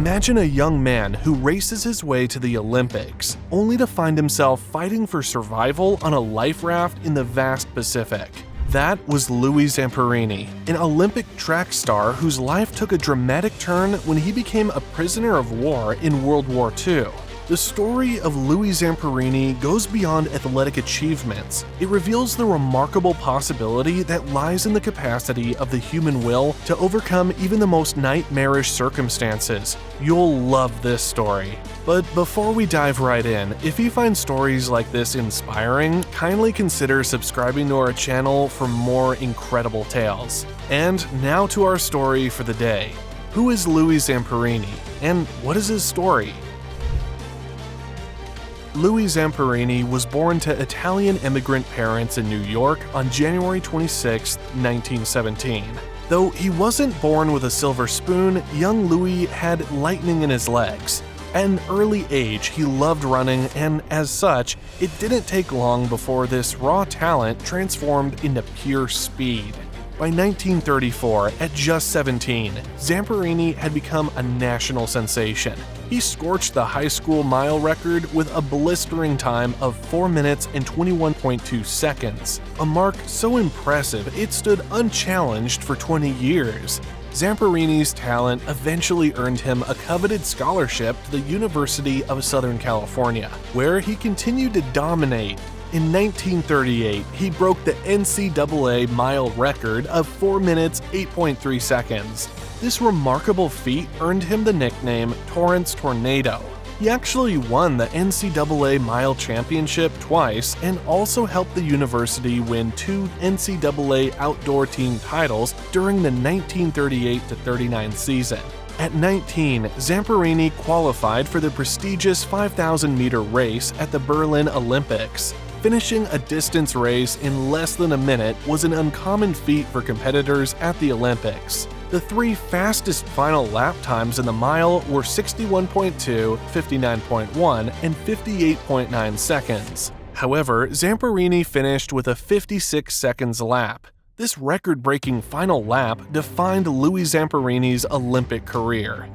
Imagine a young man who races his way to the Olympics, only to find himself fighting for survival on a life raft in the vast Pacific. That was Louis Zamperini, an Olympic track star whose life took a dramatic turn when he became a prisoner of war in World War II. The story of Louis Zamperini goes beyond athletic achievements. It reveals the remarkable possibility that lies in the capacity of the human will to overcome even the most nightmarish circumstances. You'll love this story. But before we dive right in, if you find stories like this inspiring, kindly consider subscribing to our channel for more incredible tales. And now to our story for the day. Who is Louis Zamperini, and what is his story? Louis Zamperini was born to Italian immigrant parents in New York on January 26, 1917. Though he wasn't born with a silver spoon, young Louis had lightning in his legs. At an early age, he loved running, and as such, it didn't take long before this raw talent transformed into pure speed. By 1934, at just 17, Zamperini had become a national sensation. He scorched the high school mile record with a blistering time of 4 minutes and 21.2 seconds, a mark so impressive it stood unchallenged for 20 years. Zamperini's talent eventually earned him a coveted scholarship to the University of Southern California, where he continued to dominate. In 1938, he broke the NCAA mile record of 4 minutes 8.3 seconds. This remarkable feat earned him the nickname Torrance Tornado. He actually won the NCAA Mile Championship twice and also helped the university win 2 NCAA outdoor team titles during the 1938-39 season. At 19, Zamperini qualified for the prestigious 5,000-meter race at the Berlin Olympics. Finishing a distance race in less than a minute was an uncommon feat for competitors at the Olympics. The 3 fastest final lap times in the mile were 61.2, 59.1, and 58.9 seconds. However, Zamperini finished with a 56 seconds lap. This record-breaking final lap defined Louis Zamperini's Olympic career.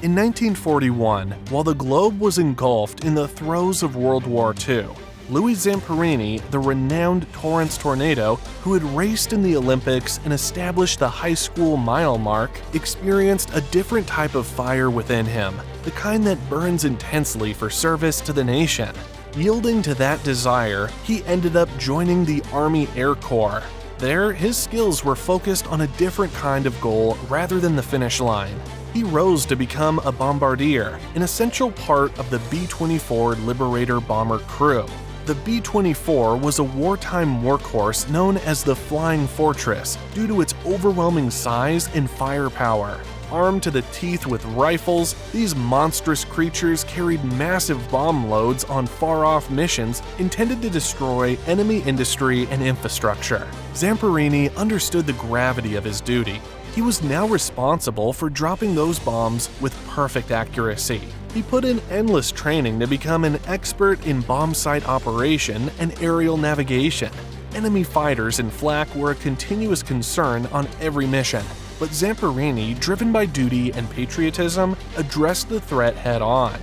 In 1941, while the globe was engulfed in the throes of World War II, Louis Zamperini, the renowned Torrance Tornado, who had raced in the Olympics and established the high school mile mark, experienced a different type of fire within him, the kind that burns intensely for service to the nation. Yielding to that desire, he ended up joining the Army Air Corps. There, his skills were focused on a different kind of goal rather than the finish line. He rose to become a bombardier, an essential part of the B-24 Liberator bomber crew. The B-24 was a wartime workhorse known as the Flying Fortress due to its overwhelming size and firepower. Armed to the teeth with rifles, these monstrous creatures carried massive bomb loads on far-off missions intended to destroy enemy industry and infrastructure. Zamperini understood the gravity of his duty. He was now responsible for dropping those bombs with perfect accuracy. He put in endless training to become an expert in bomb site operation and aerial navigation. Enemy fighters and flak were a continuous concern on every mission, but Zamperini, driven by duty and patriotism, addressed the threat head-on.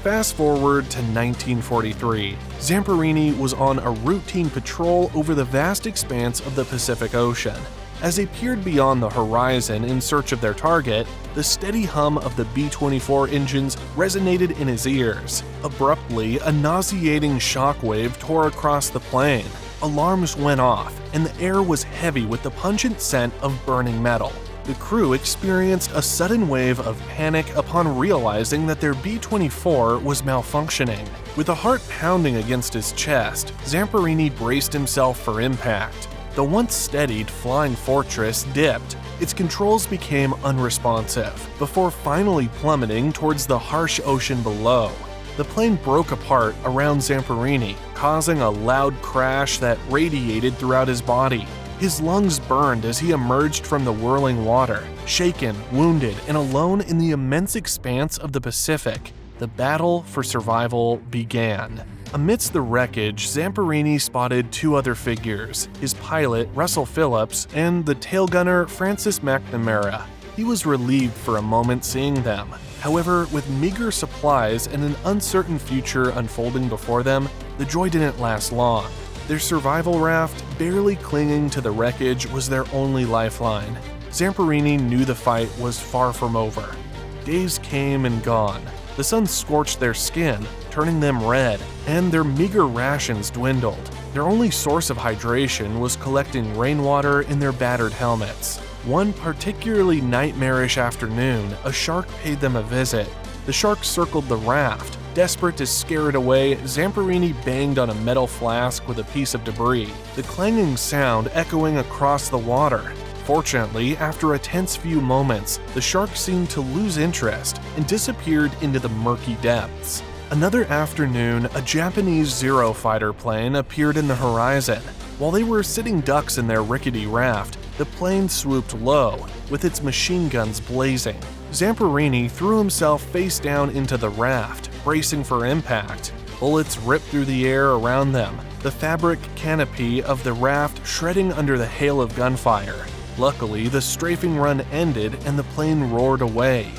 Fast forward to 1943. Zamperini was on a routine patrol over the vast expanse of the Pacific Ocean. As they peered beyond the horizon in search of their target, the steady hum of the B-24 engines resonated in his ears. Abruptly, a nauseating shockwave tore across the plane. Alarms went off, and the air was heavy with the pungent scent of burning metal. The crew experienced a sudden wave of panic upon realizing that their B-24 was malfunctioning. With a heart pounding against his chest, Zamperini braced himself for impact. The once steadied Flying Fortress dipped. Its controls became unresponsive, before finally plummeting towards the harsh ocean below. The plane broke apart around Zamperini, causing a loud crash that radiated throughout his body. His lungs burned as he emerged from the whirling water, shaken, wounded, and alone in the immense expanse of the Pacific. The battle for survival began. Amidst the wreckage, Zamperini spotted 2 other figures, his pilot, Russell Phillips, and the tail gunner, Francis McNamara. He was relieved for a moment seeing them. However, with meager supplies and an uncertain future unfolding before them, the joy didn't last long. Their survival raft, barely clinging to the wreckage, was their only lifeline. Zamperini knew the fight was far from over. Days came and gone. The sun scorched their skin, turning them red, and their meager rations dwindled. Their only source of hydration was collecting rainwater in their battered helmets. One particularly nightmarish afternoon, a shark paid them a visit. The shark circled the raft. Desperate to scare it away, Zamperini banged on a metal flask with a piece of debris, the clanging sound echoing across the water. Fortunately, after a tense few moments, the shark seemed to lose interest and disappeared into the murky depths. Another afternoon, a Japanese Zero fighter plane appeared in the horizon. While they were sitting ducks in their rickety raft, the plane swooped low, with its machine guns blazing. Zamperini threw himself face down into the raft, bracing for impact. Bullets ripped through the air around them, the fabric canopy of the raft shredding under the hail of gunfire. Luckily, the strafing run ended and the plane roared away.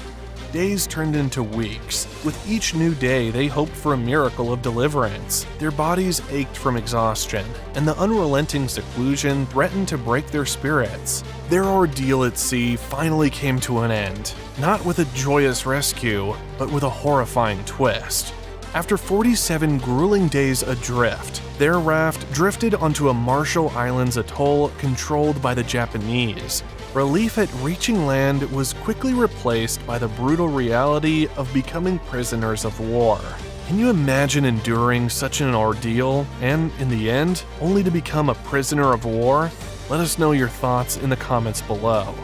Days turned into weeks. With each new day, they hoped for a miracle of deliverance. Their bodies ached from exhaustion, and the unrelenting seclusion threatened to break their spirits. Their ordeal at sea finally came to an end, not with a joyous rescue, but with a horrifying twist. After 47 grueling days adrift, their raft drifted onto a Marshall Islands atoll controlled by the Japanese. Relief at reaching land was quickly replaced by the brutal reality of becoming prisoners of war. Can you imagine enduring such an ordeal and, in the end, only to become a prisoner of war? Let us know your thoughts in the comments below.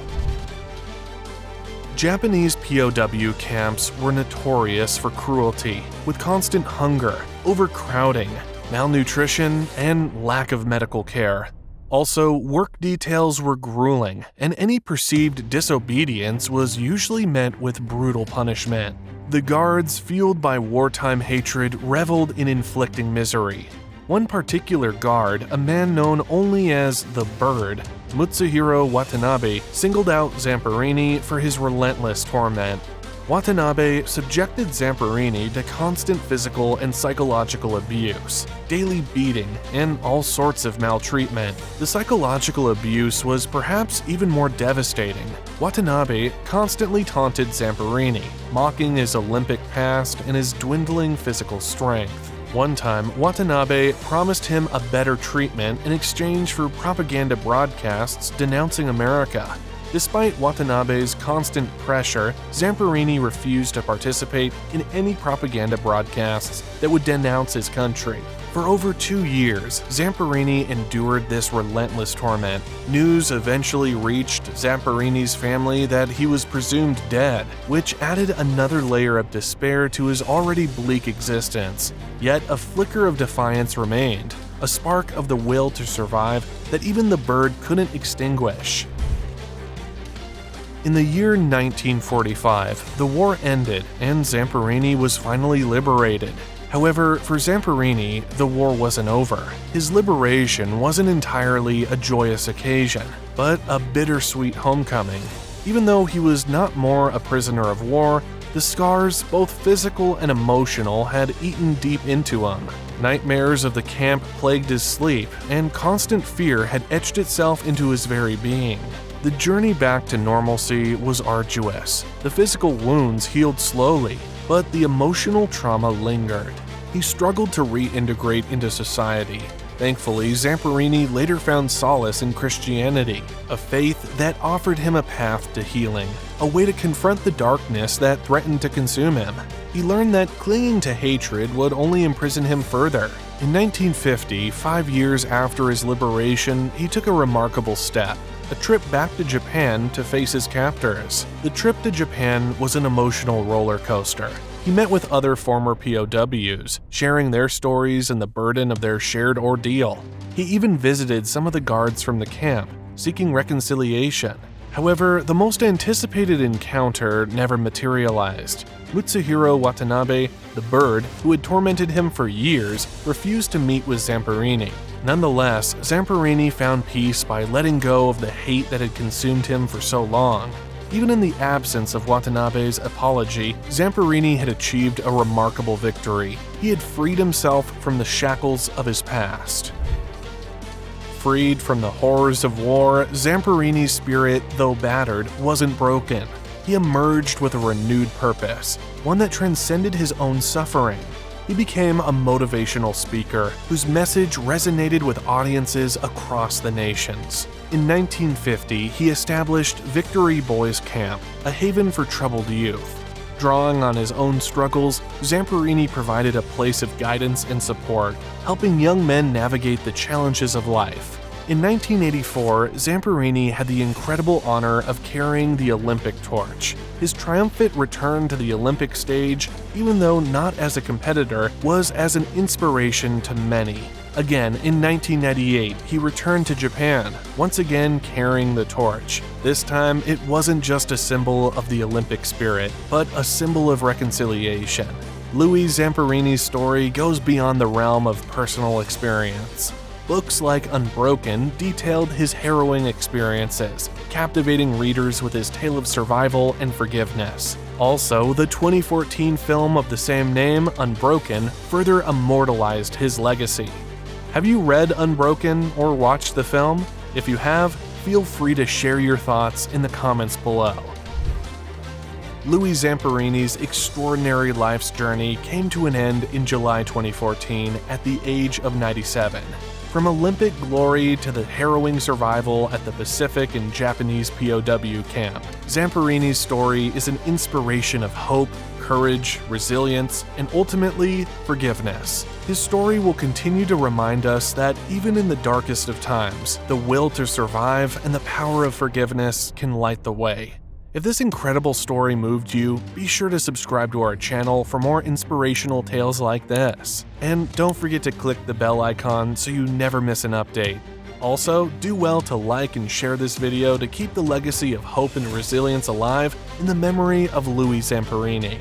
Japanese POW camps were notorious for cruelty, with constant hunger, overcrowding, malnutrition, and lack of medical care. Also, work details were grueling, and any perceived disobedience was usually met with brutal punishment. The guards, fueled by wartime hatred, reveled in inflicting misery. One particular guard, a man known only as the Bird, Mutsuhiro Watanabe, singled out Zamperini for his relentless torment. Watanabe subjected Zamperini to constant physical and psychological abuse, daily beating, and all sorts of maltreatment. The psychological abuse was perhaps even more devastating. Watanabe constantly taunted Zamperini, mocking his Olympic past and his dwindling physical strength. One time, Watanabe promised him a better treatment in exchange for propaganda broadcasts denouncing America. Despite Watanabe's constant pressure, Zamperini refused to participate in any propaganda broadcasts that would denounce his country. For over 2 years, Zamperini endured this relentless torment. News eventually reached Zamperini's family that he was presumed dead, which added another layer of despair to his already bleak existence. Yet a flicker of defiance remained, a spark of the will to survive that even the Bird couldn't extinguish. In the year 1945, the war ended and Zamperini was finally liberated. However, for Zamperini, the war wasn't over. His liberation wasn't entirely a joyous occasion, but a bittersweet homecoming. Even though he was not more a prisoner of war, the scars, both physical and emotional, had eaten deep into him. Nightmares of the camp plagued his sleep, and constant fear had etched itself into his very being. The journey back to normalcy was arduous. The physical wounds healed slowly, but the emotional trauma lingered. He struggled to reintegrate into society. Thankfully, Zamperini later found solace in Christianity, a faith that offered him a path to healing, a way to confront the darkness that threatened to consume him. He learned that clinging to hatred would only imprison him further. In 1950, 5 years after his liberation, he took a remarkable step. A trip back to Japan to face his captors. The trip to Japan was an emotional roller coaster. He met with other former POWs, sharing their stories and the burden of their shared ordeal. He even visited some of the guards from the camp, seeking reconciliation. However, the most anticipated encounter never materialized. Mutsuhiro Watanabe, the Bird, who had tormented him for years, refused to meet with Zamperini. Nonetheless, Zamperini found peace by letting go of the hate that had consumed him for so long. Even in the absence of Watanabe's apology, Zamperini had achieved a remarkable victory. He had freed himself from the shackles of his past. Freed from the horrors of war, Zamperini's spirit, though battered, wasn't broken. He emerged with a renewed purpose, one that transcended his own suffering. He became a motivational speaker whose message resonated with audiences across the nations. In 1950, he established Victory Boys Camp, a haven for troubled youth. Drawing on his own struggles, Zamperini provided a place of guidance and support, helping young men navigate the challenges of life. In 1984, Zamperini had the incredible honor of carrying the Olympic torch. His triumphant return to the Olympic stage, even though not as a competitor, was as an inspiration to many. Again, in 1998, he returned to Japan, once again carrying the torch. This time, it wasn't just a symbol of the Olympic spirit, but a symbol of reconciliation. Louis Zamperini's story goes beyond the realm of personal experience. Books like Unbroken detailed his harrowing experiences, captivating readers with his tale of survival and forgiveness. Also, the 2014 film of the same name, Unbroken, further immortalized his legacy. Have you read Unbroken or watched the film? If you have, feel free to share your thoughts in the comments below. Louis Zamperini's extraordinary life's journey came to an end in July 2014 at the age of 97. From Olympic glory to the harrowing survival at the Pacific and Japanese POW camp, Zamperini's story is an inspiration of hope, courage, resilience, and ultimately, forgiveness. His story will continue to remind us that even in the darkest of times, the will to survive and the power of forgiveness can light the way. If this incredible story moved you, be sure to subscribe to our channel for more inspirational tales like this. And don't forget to click the bell icon so you never miss an update. Also, do well to like and share this video to keep the legacy of hope and resilience alive in the memory of Louis Zamperini.